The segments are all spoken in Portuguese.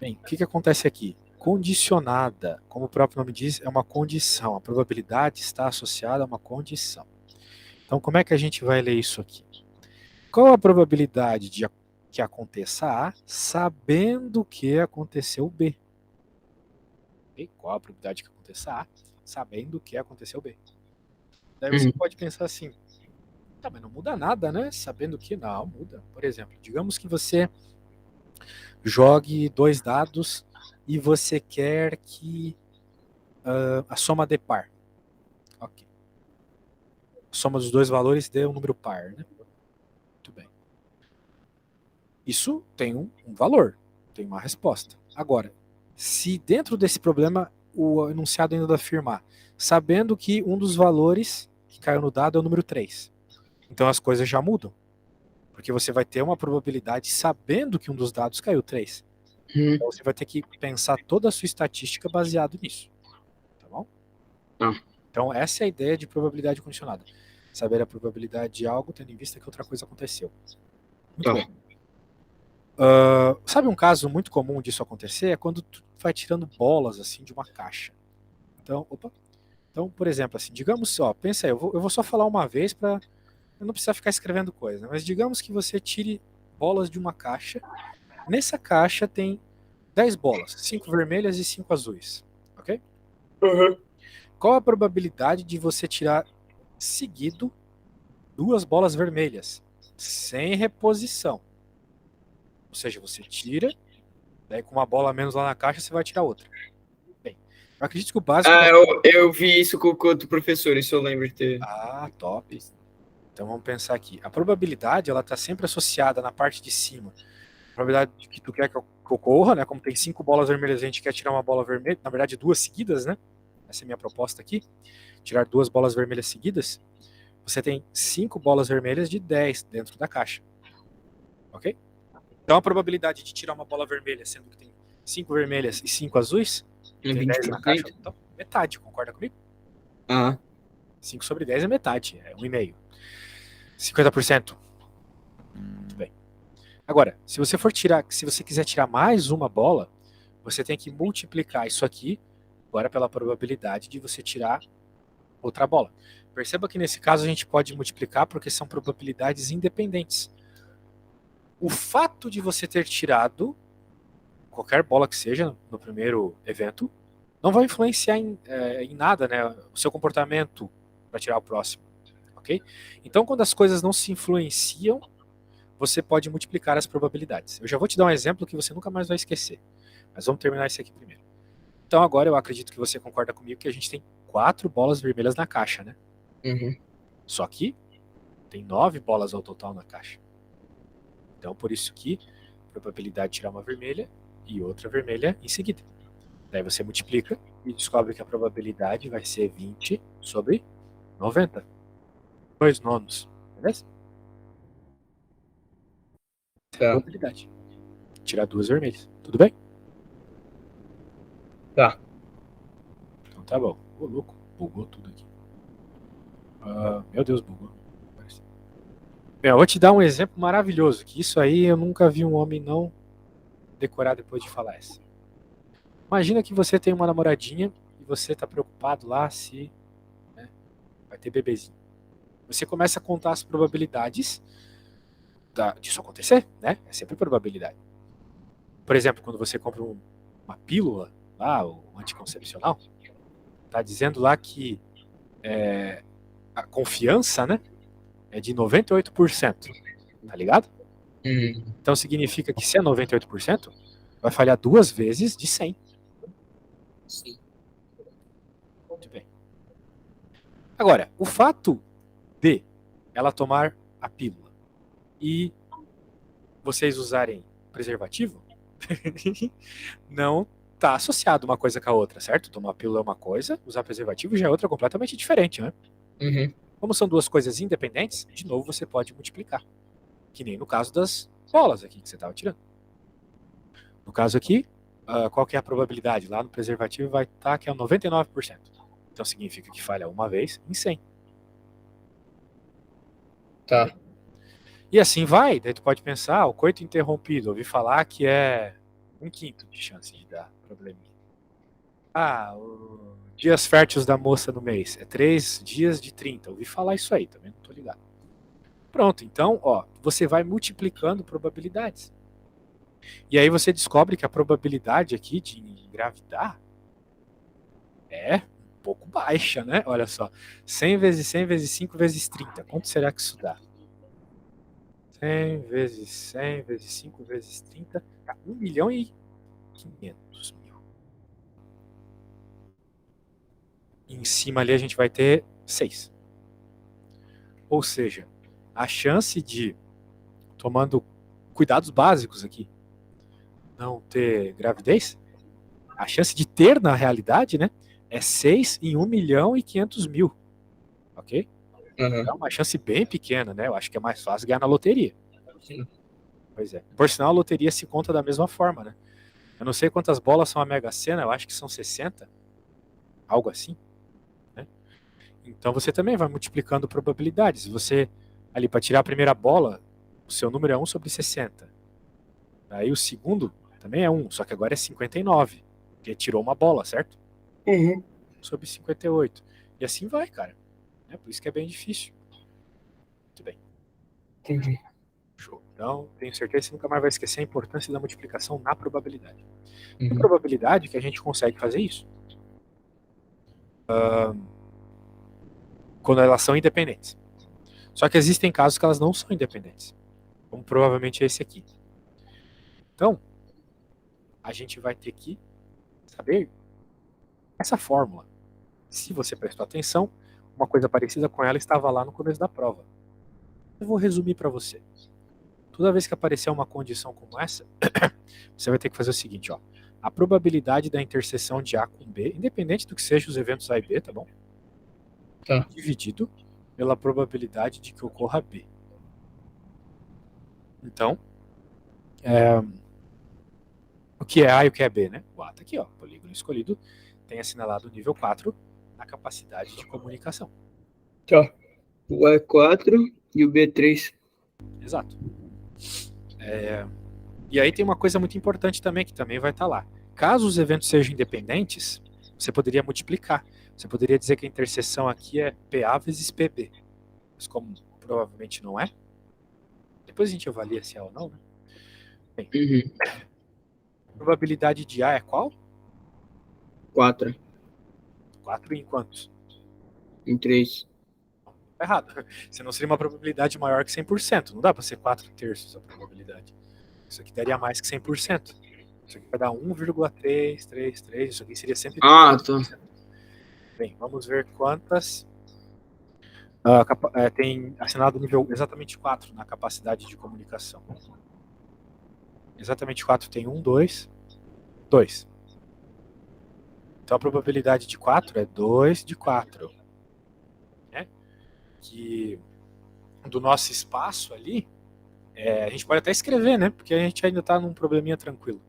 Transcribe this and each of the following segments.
Bem, o que acontece aqui? Condicionada, como o próprio nome diz, é uma condição. A probabilidade está associada a uma condição. Então, como é que a gente vai ler isso aqui? Qual a probabilidade de que aconteça A, sabendo que aconteceu B? E qual a probabilidade que aconteça A, sabendo que aconteceu B? Daí você pode pensar assim, tá, mas não muda nada, né? Sabendo que não, muda. Por exemplo, digamos que você jogue 2 dados e você quer que a soma dê par. Ok. A soma dos dois valores dê um número par, né? Muito bem. Isso tem um valor, tem uma resposta. Agora, se dentro desse problema o enunciado ainda afirmar, sabendo que um dos valores que caiu no dado é o número 3, então as coisas já mudam. Porque você vai ter uma probabilidade sabendo que um dos dados caiu 3. Então você vai ter que pensar toda a sua estatística baseado nisso. Tá bom? Então essa é a ideia de probabilidade condicionada. Saber a probabilidade de algo tendo em vista que outra coisa aconteceu. Muito bem. Sabe um caso muito comum disso acontecer? É quando tu vai tirando bolas assim de uma caixa. Então, por exemplo, assim, digamos, ó, pensa aí, eu vou só falar uma vez para eu não precisar ficar escrevendo coisa, né? Mas digamos que você tire bolas de uma caixa. Nessa caixa tem 10 bolas, 5 vermelhas e 5 azuis, ok? Uhum. Qual a probabilidade de você tirar seguido 2 bolas vermelhas sem reposição? Ou seja, você tira, daí com uma bola a menos lá na caixa você vai tirar outra. Bem, eu acredito que o básico da... Eu vi isso com outro professor, isso eu lembro de ter. Ah, top. Então vamos pensar aqui. A probabilidade ela está sempre associada na parte de cima. A probabilidade de que tu quer que ocorra, né? Como tem 5 bolas vermelhas, a gente quer tirar uma bola vermelha, na verdade 2 seguidas, né? Essa é a minha proposta aqui. Tirar 2 bolas vermelhas seguidas. Você tem 5 bolas vermelhas de 10 dentro da caixa. Ok? Então a probabilidade de tirar uma bola vermelha, sendo que tem 5 vermelhas e 5 azuis, e É tem 10 na caixa, 20%? então metade, concorda comigo? Ah, 5 sobre 10 é metade, é 1,5. 50%. Muito bem. Agora, se você quiser tirar mais uma bola, você tem que multiplicar isso aqui agora pela probabilidade de você tirar outra bola. Perceba que nesse caso a gente pode multiplicar porque são probabilidades independentes. O fato de você ter tirado qualquer bola que seja no primeiro evento não vai influenciar em nada, né, o seu comportamento para tirar o próximo, ok? Então, quando as coisas não se influenciam, você pode multiplicar as probabilidades. Eu já vou te dar um exemplo que você nunca mais vai esquecer, mas vamos terminar isso aqui primeiro. Então, agora eu acredito que você concorda comigo que a gente tem 4 bolas vermelhas na caixa, né? uhum. Só que tem 9 bolas ao total na caixa. Então, por isso que a probabilidade de tirar uma vermelha e outra vermelha em seguida. Daí você multiplica e descobre que a probabilidade vai ser 20 sobre 90. 2 nonos. Beleza? Essa é a Tá, probabilidade. Tirar 2 vermelhas. Tudo bem? tá. Então tá bom. Ô, louco. Bugou tudo aqui. Meu Deus, bugou. Bem, eu vou te dar um exemplo maravilhoso, que isso aí eu nunca vi um homem não decorar depois de falar essa. Imagina que você tem uma namoradinha e você tá preocupado lá se, né, vai ter bebezinho. Você começa a contar as probabilidades disso acontecer, né? É sempre probabilidade. Por exemplo, quando você compra uma pílula, lá, o anticoncepcional, tá dizendo lá que a confiança, né, é de 98%, tá ligado? Uhum. Então significa que se é 98%, vai falhar 2 vezes de 100. Sim. Muito bem. Agora, o fato de ela tomar a pílula e vocês usarem preservativo não está associado uma coisa com a outra, certo? Tomar pílula é uma coisa, usar preservativo já é outra completamente diferente, né? Uhum. Como são duas coisas independentes, de novo você pode multiplicar. Que nem no caso das bolas aqui que você estava tirando. No caso aqui, qual que é a probabilidade? Lá no preservativo vai estar que é 99%. Então significa que falha uma vez em 100. Tá. E assim vai, daí tu pode pensar, o coito interrompido, ouvi falar que é 1/5 de chance de dar probleminha. Dias férteis da moça no mês é 3 dias de 30. Ouvi falar isso aí, também não tô ligado. Pronto, então, você vai multiplicando probabilidades. E aí você descobre que a probabilidade aqui de engravidar é um pouco baixa, né? Olha só, 100 vezes 100 vezes 5 vezes 30. Quanto será que isso dá? 100 vezes 100 vezes 5 vezes 30 dá 1.500.000. Em cima ali a gente vai ter 6. Ou seja, a chance de, tomando cuidados básicos aqui, não ter gravidez, a chance de ter na realidade, né, é 6 em 1.500.000. Ok? Aham. É uma chance bem pequena, né? Eu acho que é mais fácil ganhar na loteria. Sim. Pois é. Por sinal, a loteria se conta da mesma forma, né? Eu não sei quantas bolas são a Mega Sena, eu acho que são 60, algo assim, né? Então você também vai multiplicando probabilidades. Você, ali, para tirar a primeira bola, o seu número é 1 sobre 60. Aí o segundo também é 1, só que agora é 59, porque tirou uma bola, certo? Uhum. Sobre 58. E assim vai, cara. É por isso que é bem difícil. Muito bem. Entendi. Show. Então, tenho certeza que você nunca mais vai esquecer a importância da multiplicação na probabilidade. A Uhum. probabilidade que a gente consegue fazer isso. Quando elas são independentes. Só que existem casos que elas não são independentes. Como provavelmente esse aqui. Então, a gente vai ter que saber essa fórmula. Se você prestou atenção, uma coisa parecida com ela estava lá no começo da prova. Eu vou resumir para você. Toda vez que aparecer uma condição como essa, você vai ter que fazer o seguinte, a probabilidade da interseção de A com B, independente do que sejam os eventos A e B, tá bom? Tá. Dividido pela probabilidade de que ocorra B. Então, o que é A e o que é B, né? O A está aqui, polígono escolhido, tem assinalado o nível 4 na capacidade de comunicação. Tá. O A é 4 e o B é 3. Exato. E aí tem uma coisa muito importante também, que também vai estar lá. Caso os eventos sejam independentes, você poderia multiplicar. Você poderia dizer que a interseção aqui é PA vezes PB. Mas como provavelmente não é, depois a gente avalia se é ou não, né? Bem, Uhum. a probabilidade de A é qual? 4 4 em quantos? em 3. Tá errado. Senão seria uma probabilidade maior que 100%. Não dá para ser 4/3 a probabilidade. Isso aqui daria mais que 100%. Isso aqui vai dar 1,333. Isso aqui seria 130%. Ah, tá. Bem, vamos ver quantas. Tem assinado nível exatamente 4 na capacidade de comunicação. Exatamente 4 tem 1, 2, 2. Então a probabilidade de 4 é 2 de 4. Né? Que do nosso espaço ali, a gente pode até escrever, né? Porque a gente ainda está num probleminha tranquilo.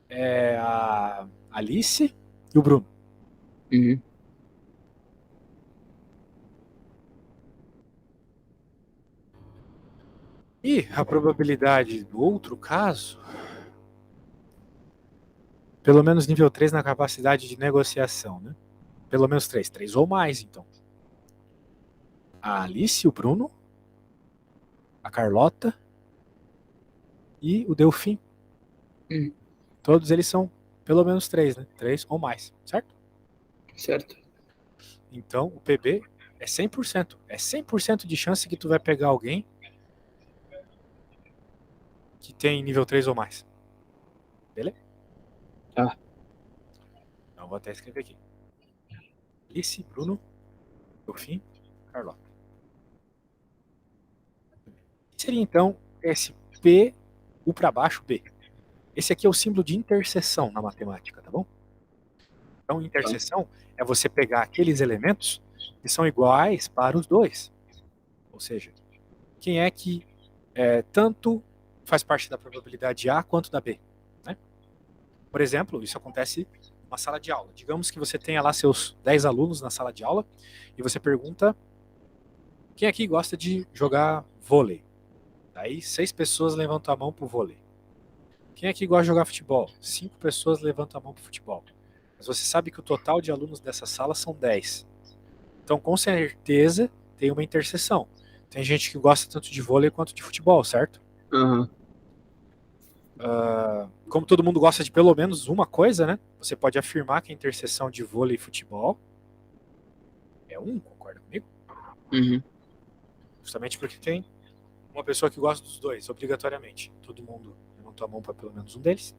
É a Alice e o Bruno. Uhum. E a probabilidade do outro caso, pelo menos nível 3 na capacidade de negociação, né? Pelo menos 3, 3 ou mais, então. A Alice, o Bruno, a Carlota e o Delfim. Uhum. Todos eles são pelo menos 3, né? 3 ou mais, certo? Certo. Então, o PB é 100%. É 100% de chance que tu vai pegar alguém que tem nível 3 ou mais. Beleza? Tá. Então, vou até escrever aqui. Alice, Bruno, Delfim, Carlota. Seria, então, esse P, U para baixo, B. Esse aqui é o símbolo de interseção na matemática, tá bom? Então, interseção é você pegar aqueles elementos que são iguais para os dois. Ou seja, quem é que tanto faz parte da probabilidade A quanto da B. Né? Por exemplo, isso acontece numa sala de aula. Digamos que você tenha lá seus 10 alunos na sala de aula e você pergunta quem aqui gosta de jogar vôlei. Daí 6 pessoas levantam a mão para o vôlei. Quem aqui gosta de jogar futebol? 5 pessoas levantam a mão para futebol. Mas você sabe que o total de alunos dessa sala são 10. Então, com certeza, tem uma interseção. Tem gente que gosta tanto de vôlei quanto de futebol, certo? Aham. Como todo mundo gosta de pelo menos uma coisa, né? Você pode afirmar que a interseção de vôlei e futebol é um, concorda comigo? Uhum. Justamente porque tem uma pessoa que gosta dos dois, obrigatoriamente. Todo mundo levantou a mão para pelo menos um deles.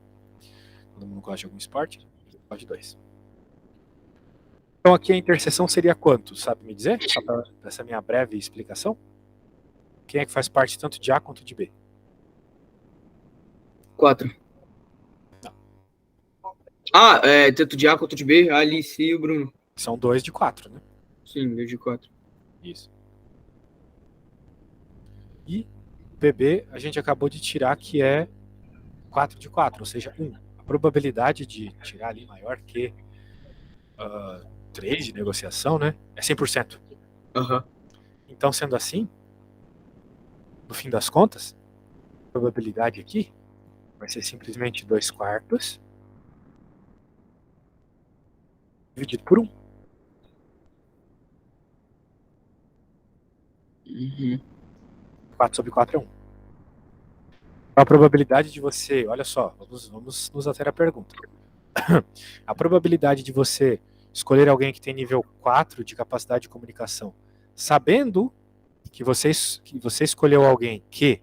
Todo mundo gosta de algum esporte, gosta de dois. Então aqui a interseção seria quanto? Sabe me dizer? Só para essa minha breve explicação. Quem é que faz parte tanto de A quanto de B? 4. Ah, tanto de A quanto de B, a Alice e o Bruno. São 2 de 4, né? Sim, 2 de 4. Isso. E BB a gente acabou de tirar que é 4 de 4, ou seja, 1. A probabilidade de tirar ali maior que 3 de negociação, né? É 100%. Aham. Então, sendo assim, no fim das contas, a probabilidade aqui vai ser simplesmente 2 quartos dividido por 1. Uhum. 4 sobre 4 é 1. A probabilidade de você, olha só, vamos nos ater à pergunta. A probabilidade de você escolher alguém que tem nível 4 de capacidade de comunicação, sabendo que você escolheu alguém que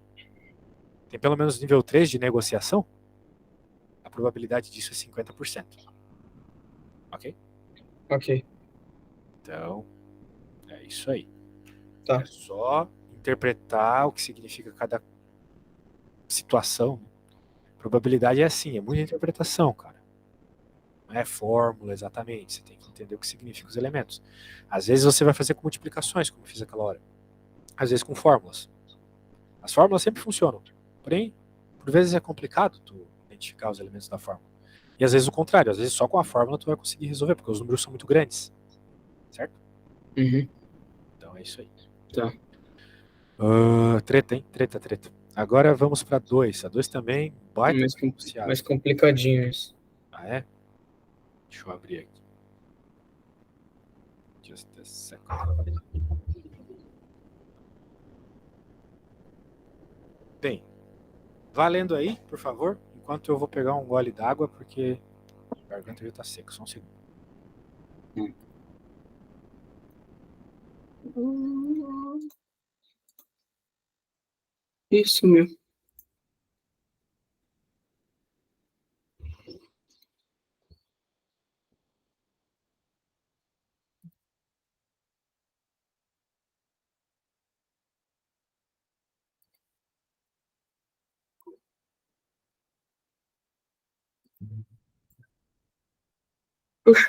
tem pelo menos nível 3 de negociação, a probabilidade disso é 50%. Ok? Ok. Então, é isso aí. Tá. É só interpretar o que significa cada situação. Probabilidade é assim, é muita interpretação, cara. Não é fórmula exatamente, você tem que entender o que significam os elementos. Às vezes você vai fazer com multiplicações, como eu fiz aquela hora. Às vezes com fórmulas. As fórmulas sempre funcionam. Porém, por vezes é complicado tu identificar os elementos da fórmula. E às vezes o contrário, às vezes só com a fórmula tu vai conseguir resolver, porque os números são muito grandes. Certo? Uhum. Então é isso aí. Tá. Treta, hein? Treta, treta. Agora vamos para 2. A 2 também, baita Mais, do enunciado. mais complicadinho isso. Ah, é? Deixa eu abrir aqui. Just a second. Bem, valendo aí, por favor, enquanto eu vou pegar um gole d'água, porque a garganta já tá seca. Só um segundo. Isso mesmo. Oxe.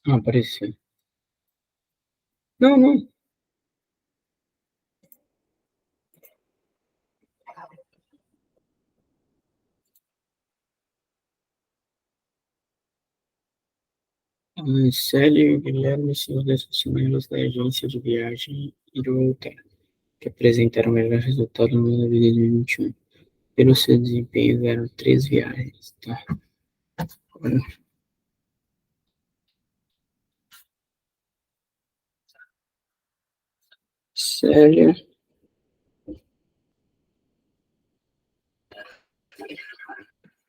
Ah, apareceu. Não, não. Célio e Guilherme são os dois funcionários da agência de viagem e do hotel, que apresentaram o melhor resultado no ano de 2021. Pelo seu desempenho, tiveram 3 viagens. Tá. Célia,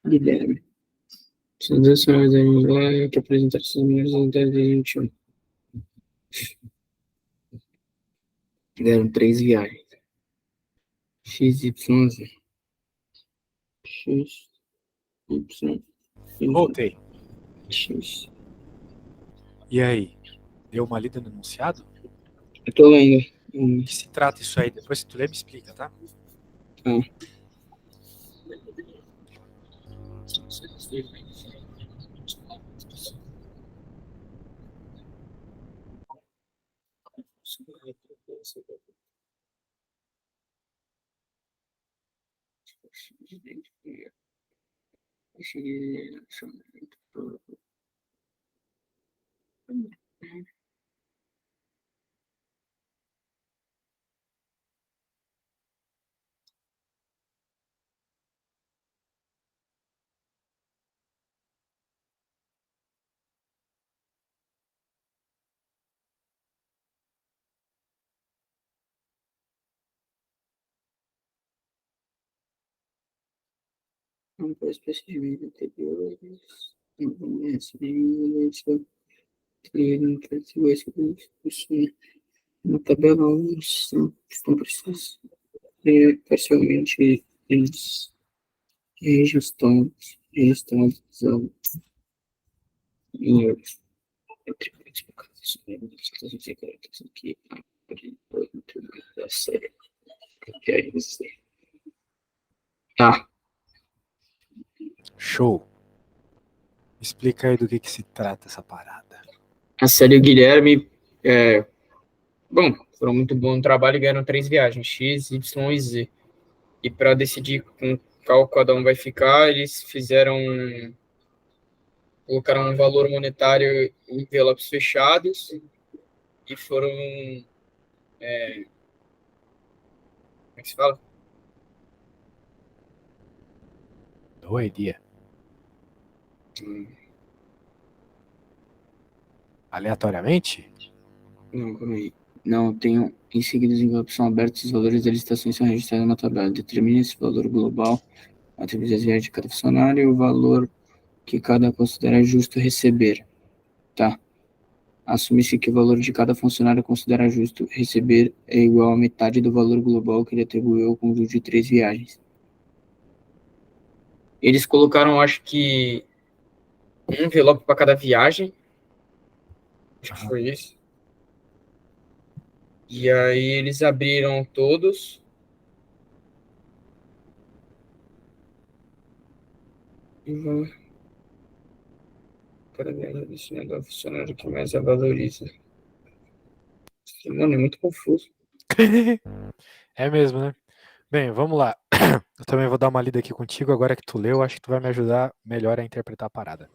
Guilherme. São duas senhoras da agência que apresentaram seus melhores resultados de 2021. Deram 3 viagens. XYZ. X, Y, Voltei. X. E aí? Deu uma lida no enunciado? Eu tô lendo. O que se trata isso aí? Depois, se tu ler, me explica, tá? Ah. Não foi espécie de vida anteriores. Não conhece nenhuma versão. Não percebeu esse curso. Na tabela 1 estão precisos. Parcialmente eles registrados em euros. Entre multiplicações secretas aqui. Da série. Que é isso? Tá. Show. Explica aí do que se trata essa parada. A série e o Guilherme, bom, foram muito bom no trabalho e ganharam 3 viagens, X, Y e Z. E para decidir com qual cada um vai ficar, eles colocaram um valor monetário em envelopes fechados e foram, como é que se fala? No idea. Aleatoriamente? Não, calma aí. Não, em seguida os envelopes são abertos, os valores das licitações são registrados na tabela. Determine esse valor global, atribui as viagens de cada funcionário e o valor que cada considera justo receber. Tá? Assume-se que o valor de cada funcionário considera justo receber é igual a metade do valor global que ele atribuiu ao conjunto de 3 viagens. Eles colocaram, acho que, um envelope para cada viagem. Acho que foi isso. E aí eles abriram todos. E vão. Cada viagem destinada ao funcionário que mais a valoriza. Mano, é muito confuso. É mesmo, né? Bem, vamos lá. Eu também vou dar uma lida aqui contigo. Agora que tu leu, acho que tu vai me ajudar melhor a interpretar a parada.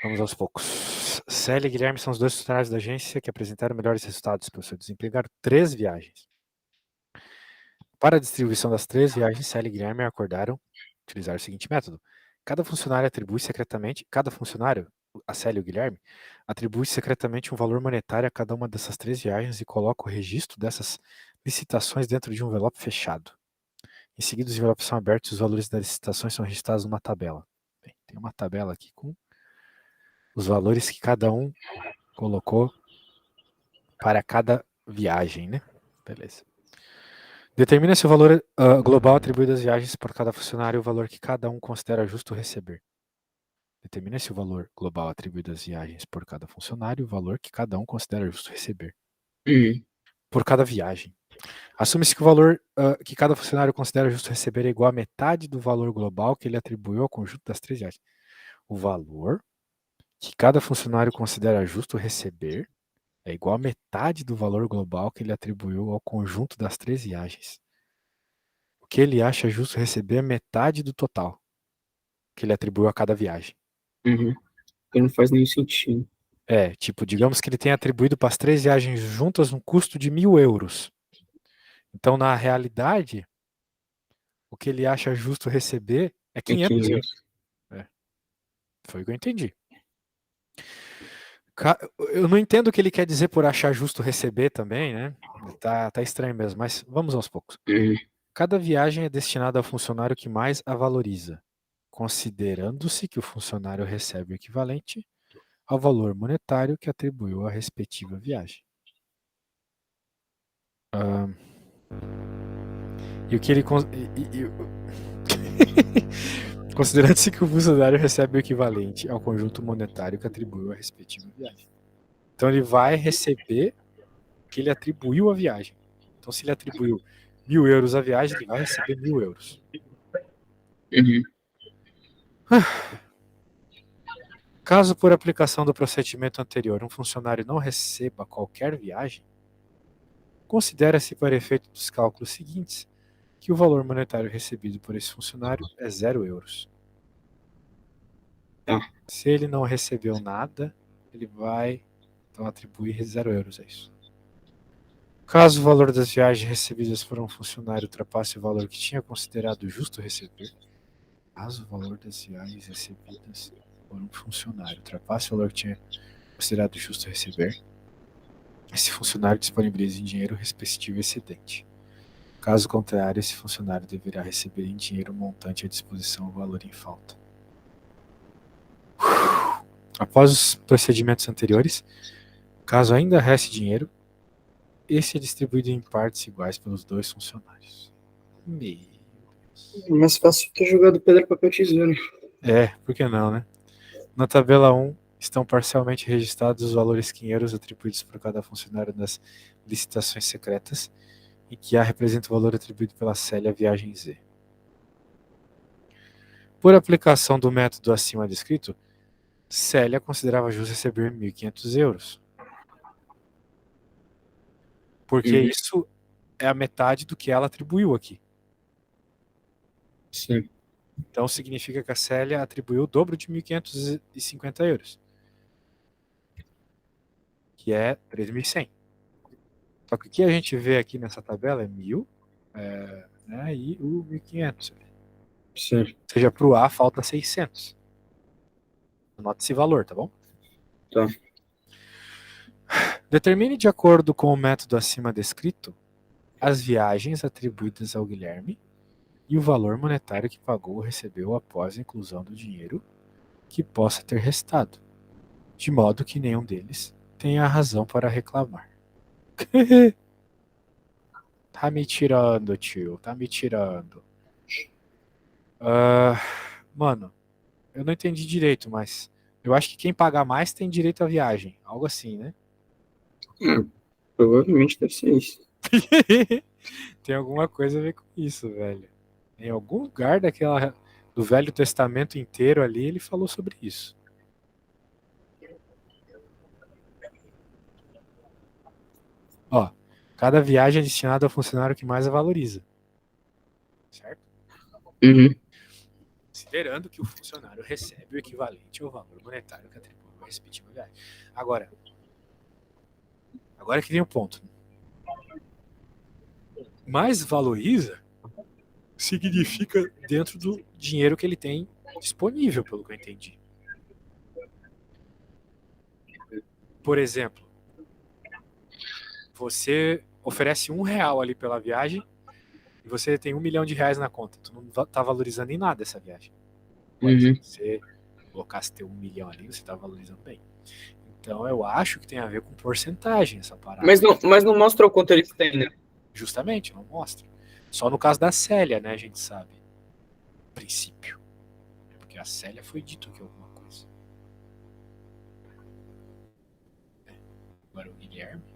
Vamos aos poucos. Célia e Guilherme são os dois funcionários da agência que apresentaram melhores resultados pelo seu desempenho. Ganharam 3 viagens. Para a distribuição das 3 viagens, Célia e Guilherme acordaram utilizar o seguinte método. Cada funcionário, a Célia e o Guilherme, atribui secretamente um valor monetário a cada uma dessas 3 viagens e coloca o registro dessas licitações dentro de um envelope fechado. Em seguida, os envelopes são abertos e os valores das licitações são registrados numa tabela. Bem, tem uma tabela aqui com os valores que cada um colocou para cada viagem, né? Beleza. Determina-se o valor global atribuído às viagens por cada funcionário e o valor que cada um considera justo receber. Determina-se o valor global atribuído às viagens por cada funcionário e o valor que cada um considera justo receber. Por cada viagem. Assume-se que o valor que cada funcionário considera justo receber é igual a metade do valor global que ele atribuiu ao conjunto das 3 viagens. O valor que cada funcionário considera justo receber é igual a metade do valor global que ele atribuiu ao conjunto das 3 viagens. O que ele acha justo receber é metade do total que ele atribuiu a cada viagem. Porque não faz nenhum sentido. Tipo, digamos que ele tenha atribuído para as 3 viagens juntas um custo de 1.000 euros. Então, na realidade, o que ele acha justo receber é 500 euros. Foi o que eu entendi. Eu não entendo o que ele quer dizer por achar justo receber também, né? Tá estranho mesmo, mas vamos aos poucos. Cada viagem é destinada ao funcionário que mais a valoriza, considerando-se que o funcionário recebe o equivalente ao valor monetário que atribuiu à respectiva viagem. E o que ele considerando-se que o funcionário recebe o equivalente ao conjunto monetário que atribuiu à respectiva viagem. Então ele vai receber o que ele atribuiu à viagem. Então se ele atribuiu 1.000 euros à viagem, ele vai receber 1.000 euros. Caso por aplicação do procedimento anterior um funcionário não receba qualquer viagem, considera-se para efeito dos cálculos seguintes que o valor monetário recebido por esse funcionário é 0 euros. Se ele não recebeu nada, ele vai então atribuir 0 euros a isso. Caso o valor das viagens recebidas por um funcionário ultrapasse o valor que tinha considerado justo receber, caso o valor das viagens recebidas por um funcionário ultrapasse o valor que tinha considerado justo receber, esse funcionário disponibiliza em dinheiro o respectivo excedente. Caso contrário, esse funcionário deverá receber em dinheiro o montante à disposição ou valor em falta. Após os procedimentos anteriores, caso ainda reste dinheiro, esse é distribuído em partes iguais pelos dois funcionários. Meu Deus. Mais fácil ter jogado pedra, papel, tesoura. Por que não, né? Na tabela 1, estão parcialmente registrados os valores em euros atribuídos por cada funcionário nas licitações secretas, em que A representa o valor atribuído pela Célia à viagem Z. Por aplicação do método acima descrito, Célia considerava justo receber 1.500 euros. Porque isso é a metade do que ela atribuiu aqui. Sim. Então significa que a Célia atribuiu o dobro de 1.550 euros. Que é 3.100. Só que o que a gente vê aqui nessa tabela é 1.000 né, e o 1.500. Certo. Ou seja, para o A falta 600. Anote esse valor, tá bom? Tá. Determine de acordo com o método acima descrito as viagens atribuídas ao Guilherme e o valor monetário que pagou ou recebeu após a inclusão do dinheiro que possa ter restado, de modo que nenhum deles tenha razão para reclamar. Tá me tirando, tio. Tá me tirando. Mano, eu não entendi direito, mas eu acho que quem pagar mais tem direito à viagem. Algo assim, né? Provavelmente deve ser isso. Tem alguma coisa a ver com isso, velho. Em algum lugar do Velho Testamento inteiro ali, ele falou sobre isso. Ó, cada viagem é destinada ao funcionário que mais a valoriza. Certo? Considerando que o funcionário recebe o equivalente ao valor monetário que atribui a respectiva viagem. Agora que vem o ponto. Mais valoriza significa dentro do dinheiro que ele tem disponível, pelo que eu entendi. Por exemplo, você oferece R$1 ali pela viagem e você tem R$1 milhão na conta. Tu não tá valorizando em nada essa viagem. Agora, se você colocasse teu 1 milhão ali, você tá valorizando bem. Então eu acho que tem a ver com porcentagem essa parada. Mas não mostra o quanto eles têm, né? Justamente, não mostra. Só no caso da Célia, né, a gente sabe. No princípio. Porque a Célia foi dito que alguma coisa. Agora o Guilherme.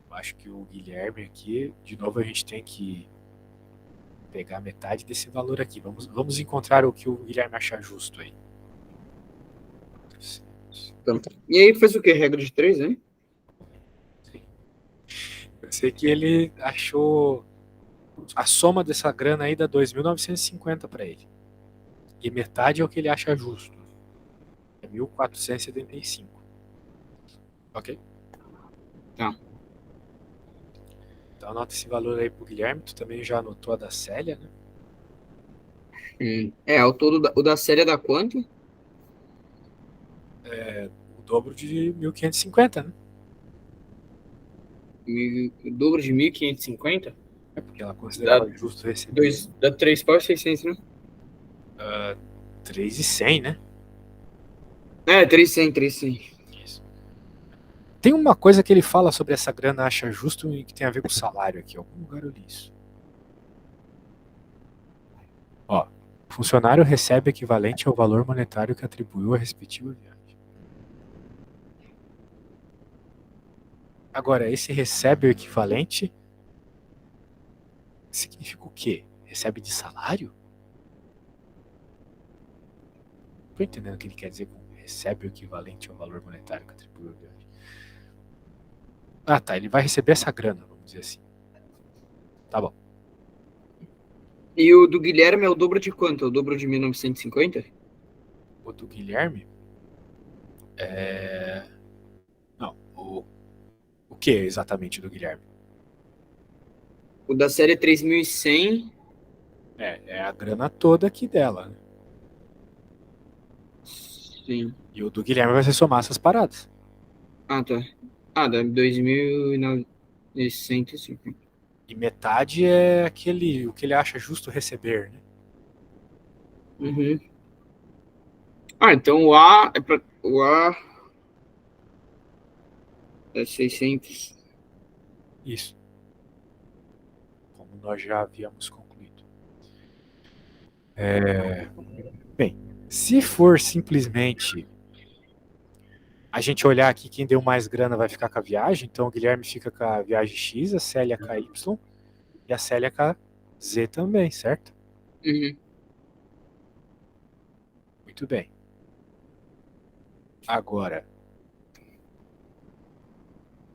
Eu acho que o Guilherme aqui, de novo, a gente tem que pegar metade desse valor aqui. Vamos encontrar o que o Guilherme achar justo aí. E aí fez o quê? Regra de 3, hein? Sim. Eu sei que ele achou a soma dessa grana aí dá 2.950 para ele. E metade é o que ele acha justo. É 1.475. Ok? Tá. Então anota esse valor aí pro Guilherme. Tu também já anotou a da Célia, né? O todo o da série dá quanto? O dobro de 1.550, né? O dobro de 1.550? É porque ela considerava justo receber. Dá 3 pau e 600, né? 3.100, né? 300. Isso. Tem uma coisa que ele fala sobre essa grana acha justo e que tem a ver com o salário aqui. Em algum lugar eu li isso. Ó, o funcionário recebe equivalente ao valor monetário que atribuiu à respectiva viagem. Agora, esse recebe o equivalente significa o quê? Recebe de salário? Não tô entendendo o que ele quer dizer com recebe o equivalente ao valor monetário que atribuiu à viagem. Ah, tá. Ele vai receber essa grana, vamos dizer assim. Tá bom. E o do Guilherme é o dobro de quanto? É o dobro de 1.950? O do Guilherme? Não, o que exatamente do Guilherme? O da série 3100. É a grana toda aqui dela, né? Sim. E o do Guilherme vai ser somar essas paradas. Ah, tá. Ah, dá 2.905. E metade é o que ele acha justo receber, né? Uhum. Ah, então o A é pra. O A é 600. Isso, como nós já havíamos concluído. Bem, se for simplesmente a gente olhar aqui quem deu mais grana vai ficar com a viagem, então o Guilherme fica com a viagem X, a Célia com a Y e a Célia com a Z também, certo? Uhum. Muito bem. Agora,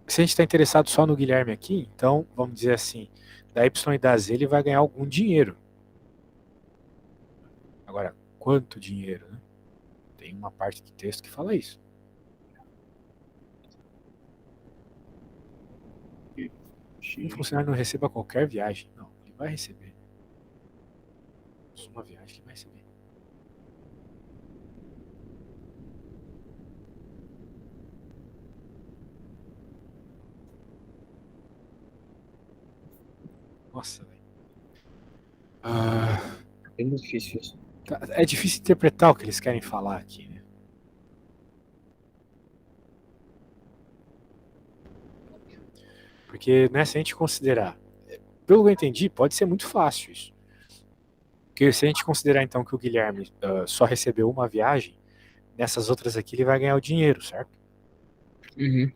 se a gente está interessado só no Guilherme aqui, então vamos dizer assim, da Y e da Z ele vai ganhar algum dinheiro. Agora, quanto dinheiro, né? Tem uma parte do texto que fala isso. Um funcionário não receba qualquer viagem. Não, ele vai receber. Uma viagem que ele vai receber. Nossa, velho. Ah, É difícil isso. é difícil interpretar o que eles querem falar aqui, né? Porque, né, se a gente considerar, pelo que eu entendi, pode ser muito fácil isso. Porque se a gente considerar então que o Guilherme só recebeu uma viagem, nessas outras aqui ele vai ganhar o dinheiro, certo? Uhum.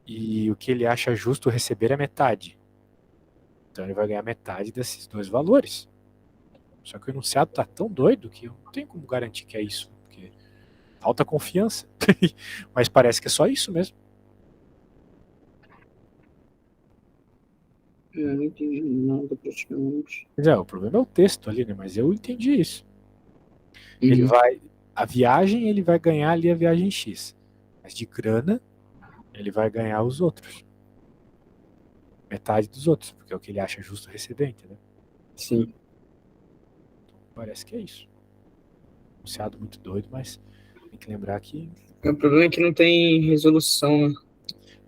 E o que ele acha justo receber é metade. Então ele vai ganhar metade desses dois valores. Só que o enunciado tá tão doido que eu não tenho como garantir que é isso, porque falta confiança. Mas parece que é só isso mesmo. Eu não entendi nada praticamente. Mas o problema é o texto ali, né? Mas eu entendi isso. Ele Uhum. vai. A viagem ele vai ganhar ali a viagem X. Mas de grana, ele vai ganhar os outros. Metade dos outros, porque é o que ele acha justo receber, entendeu? Sim. Parece que é isso. Anunciado muito doido, mas tem que lembrar que. O problema é que não tem resolução,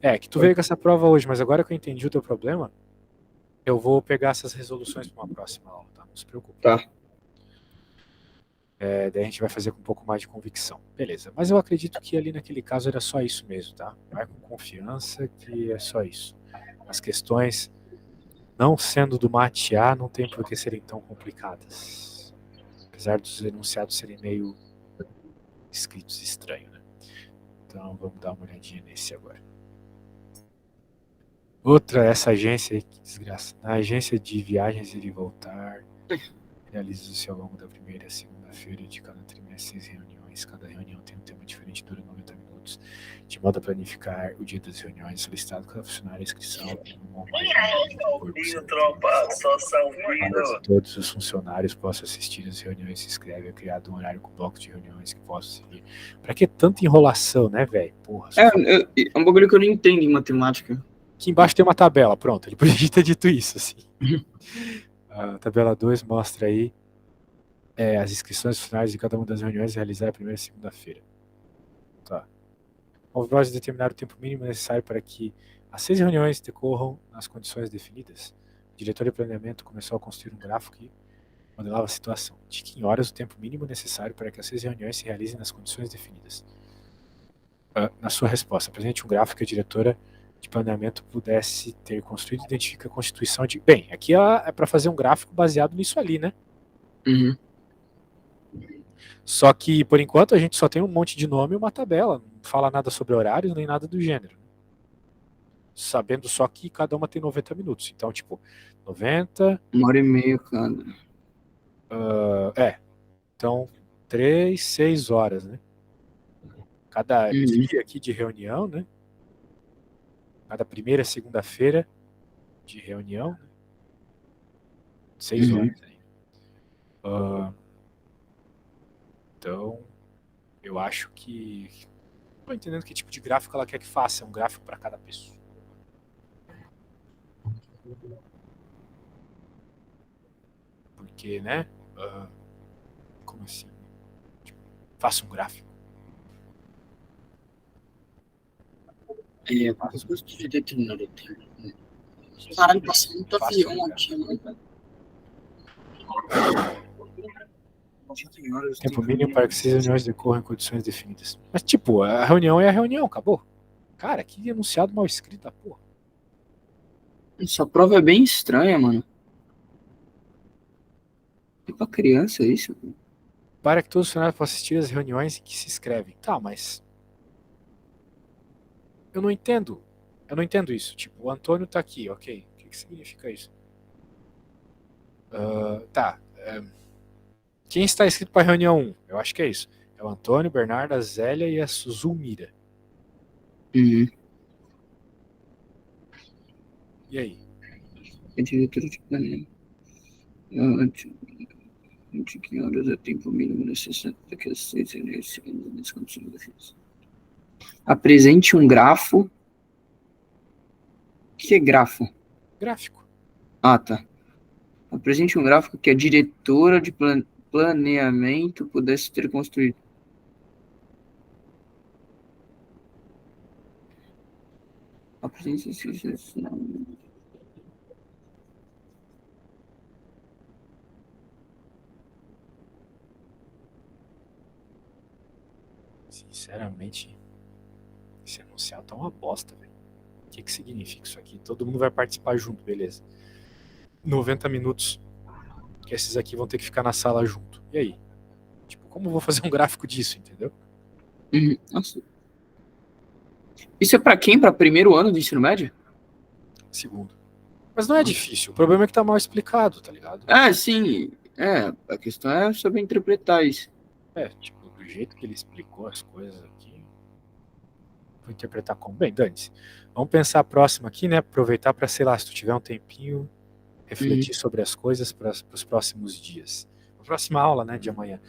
né? Que tu veio com essa prova hoje, mas agora que eu entendi o teu problema, eu vou pegar essas resoluções para uma próxima aula, tá? Não se preocupe. Tá. Daí a gente vai fazer com um pouco mais de convicção. Beleza. Mas eu acredito que ali naquele caso era só isso mesmo, tá? Vai com confiança que é só isso. As questões, não sendo do mate A, não tem por que serem tão complicadas. Apesar dos enunciados serem meio escritos estranhos, né? Então vamos dar uma olhadinha nesse agora. Outra, essa agência aí, que desgraça. Na agência de viagens ir e voltar, realiza-se ao longo da primeira e segunda-feira de cada trimestre 6 reuniões. Cada reunião tem um tema diferente, dura 90 minutos. De modo a planificar o dia das reuniões, solicitado cada funcionário a inscrição em uma ou mais reuniões do corpo para que todos os funcionários possam assistir às reuniões. Se inscreve, é criado um horário com blocos de reuniões que possam seguir. Pra que tanta enrolação, né, velho? Porra, É um bagulho que eu não entendo em matemática. aqui embaixo tem uma tabela, pronto. Ele podia ter dito isso, assim. A tabela 2 mostra aí as inscrições finais de cada uma das reuniões realizar a primeira segunda-feira. Tá. Houve voz de determinar o tempo mínimo necessário para que as 6 reuniões decorram nas condições definidas. O diretor de planeamento começou a construir um gráfico que modelava a situação. De que em horas o tempo mínimo necessário para que as 6 reuniões se realizem nas condições definidas. Na sua resposta, apresente um gráfico que a diretora de planeamento pudesse ter construído e identifica a constituição de. Bem, aqui é para fazer um gráfico baseado nisso ali, né? Uhum. Só que, por enquanto, a gente só tem um monte de nome e uma tabela. Não fala nada sobre horários nem nada do gênero. Sabendo só que cada uma tem 90 minutos. Então, tipo, 90. 1h30 cada. Então, 3, 6 horas, né? Cada Uhum. dia aqui de reunião, né? Cada primeira segunda-feira de reunião, né? 6 Uhum. horas aí. Uh, então, eu acho que Tô entendendo que tipo de gráfico ela quer que faça. É um gráfico para cada pessoa. Porque, né? Como assim? Tipo, faça um gráfico. Os custos de determinar o tempo. Caralho, passa muito Faça um avião gráfico. aqui, mano. Tempo mínimo para que 6 reuniões decorram em condições definidas. Mas, tipo, a reunião é a reunião, acabou. Cara, que enunciado mal escrito da porra. Essa prova é bem estranha, mano. É pra criança isso? Para que todos os funcionários possam assistir às reuniões em que se inscrevem. Tá, mas. Eu não entendo. Eu não entendo isso. Tipo, o Antônio tá aqui, ok. O que significa isso? Tá. Quem está inscrito para a reunião 1? Eu acho que é isso. É o Antônio, Bernardo, a Zélia e a Zulmira. Uhum. E aí? É diretora de planejamento. De que horas é tempo mínimo necessário para que as 6 reuniões sejam nas condições definidas? Apresente um grafo. O que é grafo? Gráfico. Ah, tá. Apresente um gráfico que a diretora de planeamento pudesse ter construído. Apresente. Sinceramente, esse enunciado tá uma bosta, velho. O que significa isso aqui? Todo mundo vai participar junto, beleza. 90 minutos que esses aqui vão ter que ficar na sala junto. E aí? Tipo, como eu vou fazer um gráfico disso, entendeu? Nossa. Isso é pra quem? Pra primeiro ano do ensino médio? Segundo. Mas não é difícil. O problema é que tá mal explicado, tá ligado? Ah, sim. A questão é saber interpretar isso. Tipo, do jeito que ele explicou as coisas aqui, vou interpretar como. Bem, dane-se. Vamos pensar a próxima aqui, né? Aproveitar para, sei lá, se tu tiver um tempinho, refletir sobre as coisas para os próximos dias. A próxima aula, né, de amanhã.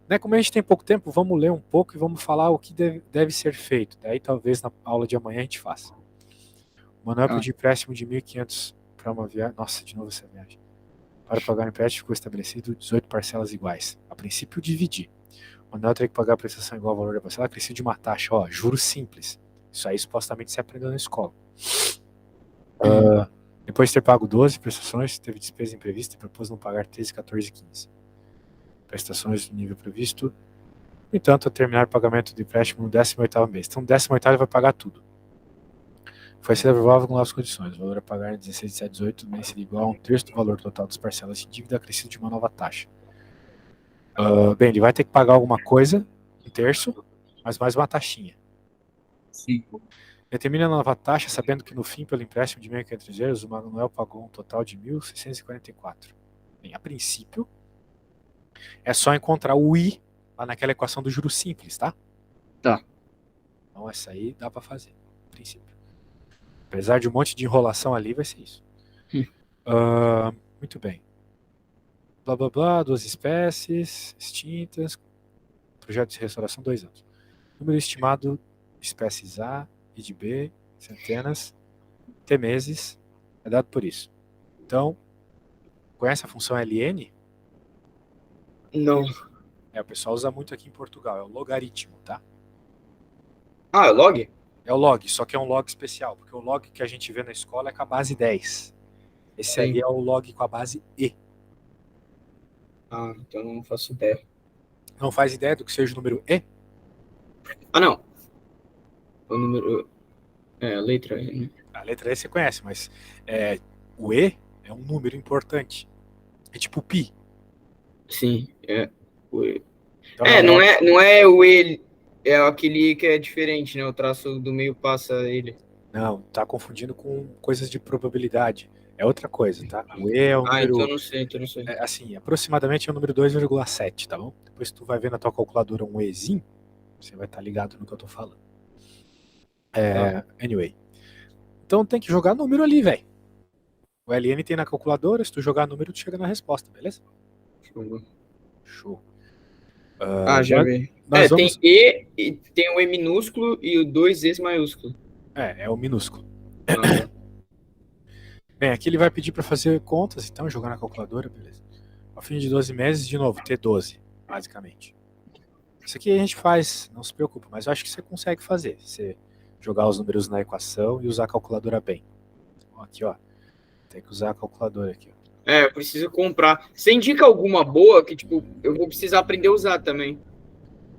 Né, como a gente tem pouco tempo, vamos ler um pouco e vamos falar o que deve ser feito. Daí talvez na aula de amanhã a gente faça. O Manuel pediu empréstimo de 1.500 para uma viagem. Nossa, de novo essa viagem. Para pagar o empréstimo ficou estabelecido 18 parcelas iguais. A princípio, dividir. O Manuel teria que pagar a prestação igual ao valor da parcela, acrescido de uma taxa. Ó, juros simples. Isso aí supostamente se aprendeu na escola. Depois de ter pago 12 prestações, teve despesa imprevista e propôs não pagar 13, 14 e 15. Prestações do nível previsto. No entanto, a terminar o pagamento do empréstimo no 18º mês. Então, no 18º ele vai pagar tudo. Foi ser devolvido com novas condições. O valor a pagar em 16, 17, 18 mês seria igual a um terço do valor total das parcelas de dívida acrescido de uma nova taxa. Bem, ele vai ter que pagar alguma coisa, um terço, mas mais uma taxinha. Sim. Determina a nova taxa, sabendo que no fim, pelo empréstimo de 1.500 euros, o Manuel pagou um total de 1.644. Bem, a princípio, é só encontrar o I lá naquela equação do juros simples, tá? Tá. Então, essa aí dá para fazer, a princípio. Apesar de um monte de enrolação ali, vai ser isso. Muito bem. Blá, blá, blá, 2 espécies extintas. Projeto de restauração, 2 anos. Número estimado de espécies A e de B, centenas. T meses, é dado por isso. Então, conhece a função ln? Não. O pessoal usa muito aqui em Portugal, é o logaritmo, tá? Ah, log? É o log, só que é um log especial, porque o log que a gente vê na escola é com a base 10. Esse ali é o log com a base E. Ah, então não faço ideia. Não faz ideia do que seja o número E? Ah, não. O número. A letra E, né? A letra E você conhece, mas o E é um número importante. É tipo pi. Sim, o E. Então Não é o E, é aquele que é diferente, né? O traço do meio passa ele. Não, tá confundindo com coisas de probabilidade. É outra coisa, tá? O E é o Então número, não sei, então não sei. assim, aproximadamente é o número 2,7, tá bom? Depois tu vai ver na tua calculadora um Ezinho, você vai estar ligado no que eu tô falando. Anyway. Então tem que jogar número ali, velho. O LN tem na calculadora, se tu jogar número, tu chega na resposta, beleza? Show. Já vi. Nós Tem vamos. E tem o E minúsculo e o dois E's maiúsculo. É o minúsculo. Tá. Bem, aqui ele vai pedir para fazer contas, então, jogar na calculadora, beleza. Ao fim de 12 meses, de novo, T12, basicamente. Isso aqui a gente faz, não se preocupe, mas eu acho que você consegue fazer. Você jogar os números na equação e usar a calculadora bem. Aqui, ó. Tem que usar a calculadora aqui, ó. Eu preciso comprar. Você indica alguma boa que, tipo, eu vou precisar aprender a usar também?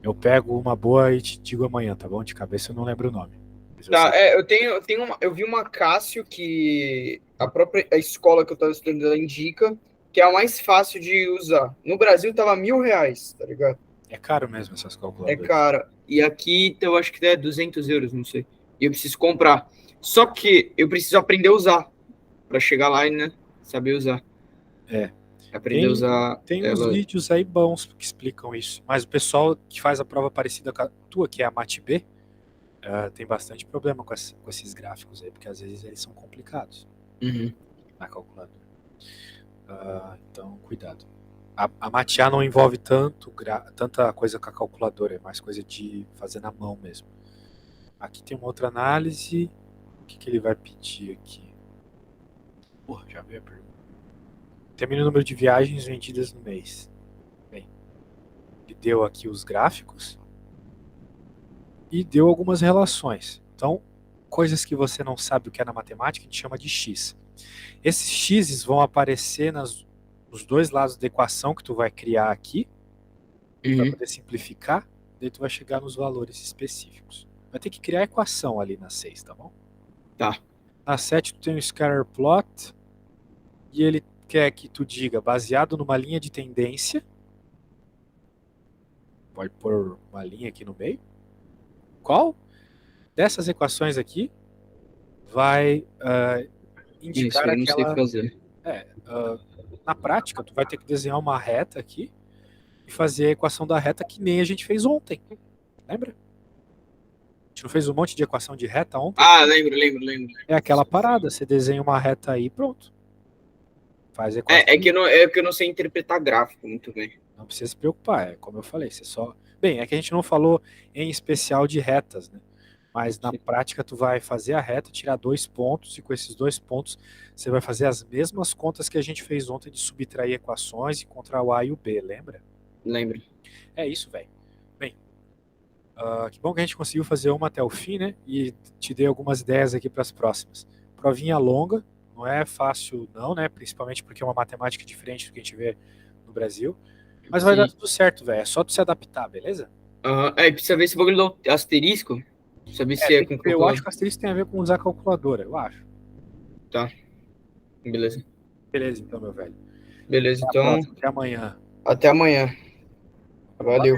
Eu pego uma boa e te digo amanhã, tá bom? De cabeça eu não lembro o nome. Mas eu Tá, sei. eu vi uma Cássio que a escola que eu tava estudando ela indica que é a mais fácil de usar. No Brasil tava R$ 1.000, tá ligado? É caro mesmo essas É calculadoras. cara. E aqui eu acho que é 200 euros, não sei. E eu preciso comprar. Só que eu preciso aprender a usar para chegar lá e, né, saber usar. É. Aprender a usar Tem uns ela. vídeos aí bons que explicam isso. Mas o pessoal que faz a prova parecida com a tua, que é a MATB, tem bastante problema com esses gráficos aí, porque às vezes eles são complicados Uhum. na calculadora. Então, cuidado. A matear não envolve tanta coisa com a calculadora, é mais coisa de fazer na mão mesmo. Aqui tem uma outra análise. O que ele vai pedir aqui? Porra, já veio a pergunta. Termina o número de viagens vendidas no mês. Bem, ele deu aqui os gráficos e deu algumas relações. Então, coisas que você não sabe o que é na matemática, a gente chama de x. Esses x's vão aparecer nos dois lados da equação que tu vai criar aqui, para poder simplificar, daí tu vai chegar nos valores específicos. Vai ter que criar a equação ali na 6, tá bom? Tá. Na 7 tu tem o scatter plot, e ele quer que tu diga, baseado numa linha de tendência, pode pôr uma linha aqui no meio, qual dessas equações aqui vai Isso indicar eu não sei aquela... fazer. Na prática, tu vai ter que desenhar uma reta aqui e fazer a equação da reta que nem a gente fez ontem. Lembra? A gente não fez um monte de equação de reta ontem? Lembro. É aquela parada, você desenha uma reta aí e pronto. Faz a equação. Que eu não sei interpretar gráfico muito bem. Não precisa se preocupar, é como eu falei, você só... Bem, é que a gente não falou em especial de retas, né? Mas na prática tu vai fazer a reta, tirar 2 pontos, e com esses 2 pontos você vai fazer as mesmas contas que a gente fez ontem de subtrair equações e encontrar o A e o B, lembra? Lembro. É isso, velho. Bem, que bom que a gente conseguiu fazer uma até o fim, né? E te dei algumas ideias aqui para as próximas. Provinha longa, não é fácil não, né? Principalmente porque é uma matemática diferente do que a gente vê no Brasil. Mas vai dar tudo certo, velho. É só tu se adaptar, beleza? Precisa ver esse bagulho do asterisco. Saber se é com Eu acho calculador. que o asterisco tem a ver com usar a calculadora, eu acho. Tá. Beleza. Beleza, então, meu velho. Beleza, Até a então. próxima, até amanhã. Até amanhã. Valeu.